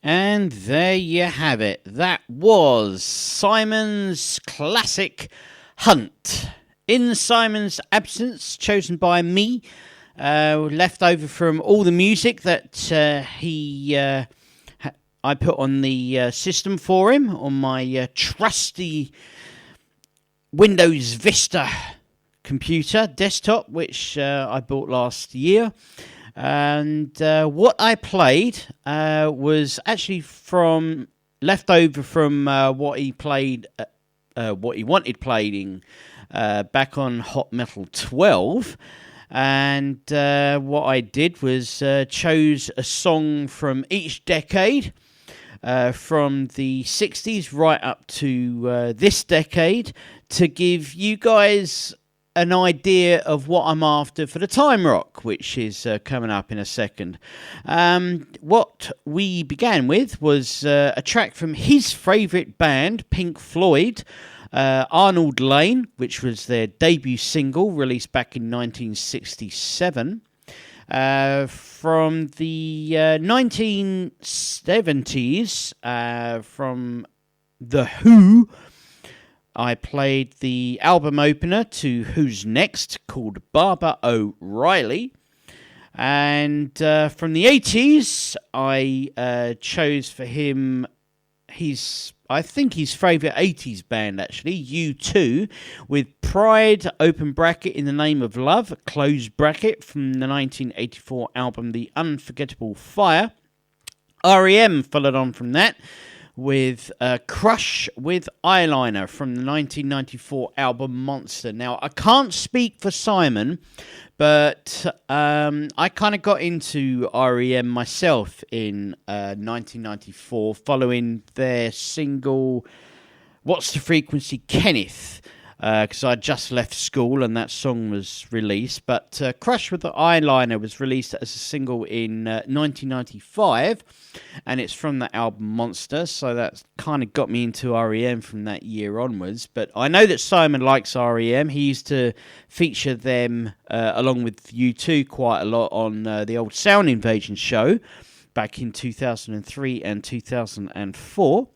And there you have it. That was Simon's classic Hunt. In Simon's absence, chosen by me, left over from all the music that I put on the system for him on my trusty Windows Vista computer desktop, which I bought last year. And what I played was actually from left over from what he played, what he wanted playing back on Hot Metal 12. And what I did was chose a song from each decade, from the 60s right up to this decade, to give you guys an idea of what I'm after for the Time Rock, which is coming up in a second. What we began with was a track from his favourite band, Pink Floyd, Arnold Lane, which was their debut single released back in 1967. From the 1970s, from The Who, I played the album opener to Who's Next, called Barbara O'Reilly. And from the 80s, I chose for him his favourite 80s band, actually, U2, with Pride, open bracket, in the Name of Love, close bracket, from the 1984 album The Unforgettable Fire. R.E.M. followed on from that with Crush with Eyeliner from the 1994 album Monster. Now, I can't speak for Simon, but I kind of got into R.E.M. myself in 1994 following their single What's the Frequency, Kenneth, because I just left school and that song was released. But Crush with the Eyeliner was released as a single in 1995, and it's from the album Monster, so that's kind of got me into R.E.M. from that year onwards. But I know that Simon likes R.E.M. He used to feature them along with U2 quite a lot on the old Sound Invasion show back in 2003 and 2004.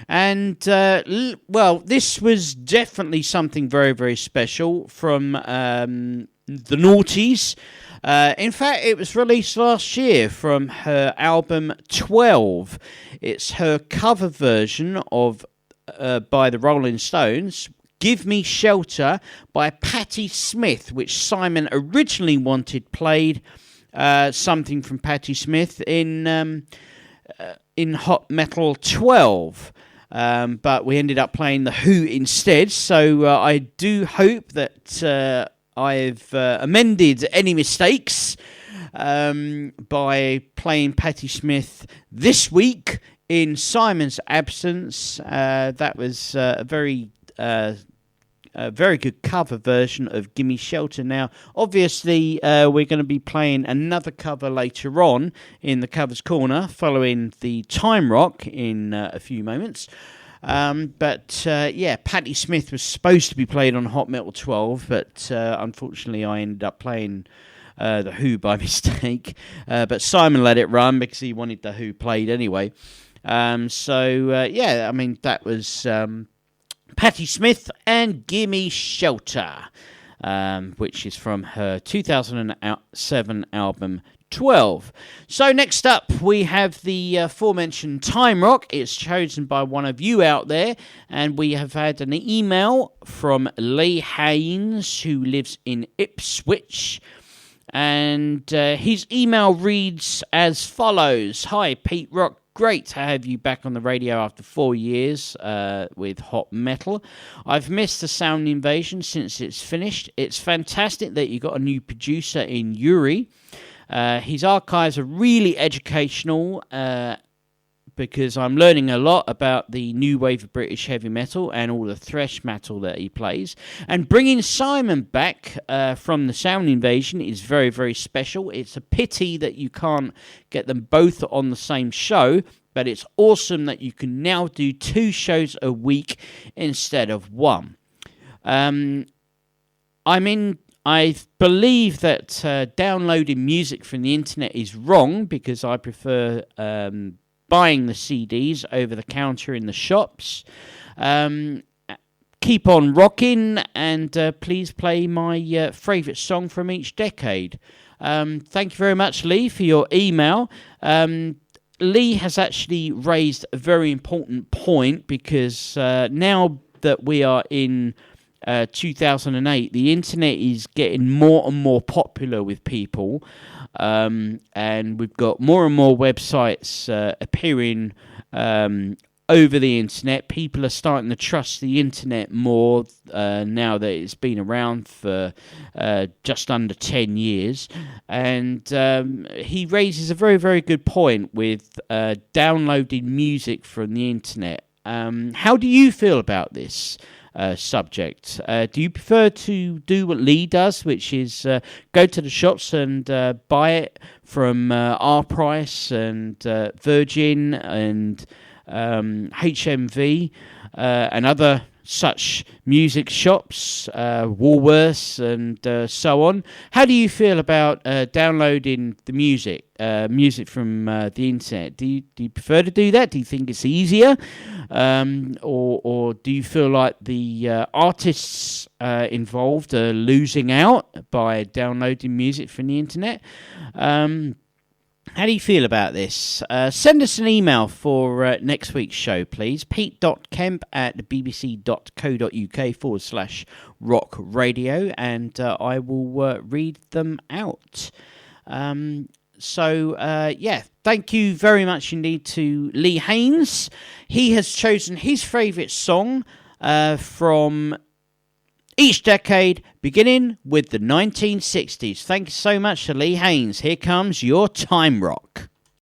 And, this was definitely something very, very special from the noughties. In fact, it was released last year from her album 12. It's her cover version of, by the Rolling Stones, Give Me Shelter by Patti Smith, which Simon originally wanted played, something from Patti Smith in Hot Metal 12. But we ended up playing The Who instead, so I do hope that I've amended any mistakes by playing Patti Smith this week in Simon's absence. That was a very good cover version of Gimme Shelter. Now, obviously, we're going to be playing another cover later on in the Covers Corner, following the Time Rock in a few moments. Patti Smith was supposed to be played on Hot Metal 12, but unfortunately I ended up playing The Who by mistake. But Simon let it run because he wanted The Who played anyway. That was Patti Smith and Gimme Shelter, which is from her 2007 album 12. So next up we have the aforementioned Time Rock. It's chosen by one of you out there, and we have had an email from Lee Haynes, who lives in Ipswich, and his email reads as follows. Hi Pete Rock, great to have you back on the radio after 4 years with Hot Metal. I've missed the Sound Invasion since it's finished. It's fantastic that you got a new producer in Yuri. His archives are really educational because I'm learning a lot about the new wave of British heavy metal and all the thrash metal that he plays. And bringing Simon back from the Sound Invasion is very, very special. It's a pity that you can't get them both on the same show, but it's awesome that you can now do 2 shows a week instead of 1. I believe that downloading music from the internet is wrong, because I prefer buying the CDs over the counter in the shops. Keep on rocking, and please play my favourite song from each decade. Thank you very much, Lee, for your email. Lee has actually raised a very important point, because now that we are in 2008, the internet is getting more and more popular with people, and we've got more and more websites appearing over the internet. People are starting to trust the internet more now that it's been around for just under 10 years. And he raises a very, very good point with downloading music from the internet. How do you feel about this subject? Do you prefer to do what Lee does, which is go to the shops and buy it from R Price and Virgin and HMV and other such music shops, Woolworths and so on? How do you feel about downloading the music from the internet? Do you prefer to do that? Do you think it's easier, or do you feel like the artists involved are losing out by downloading music from the internet? How do you feel about this? Send us an email for next week's show, please. pete.kemp@bbc.co.uk/rock radio, and I will read them out. Thank you very much indeed to Lee Haynes. He has chosen his favourite song from each decade, beginning with the 1960s. Thank you so much to Lee Haynes. Here comes your Time Rock.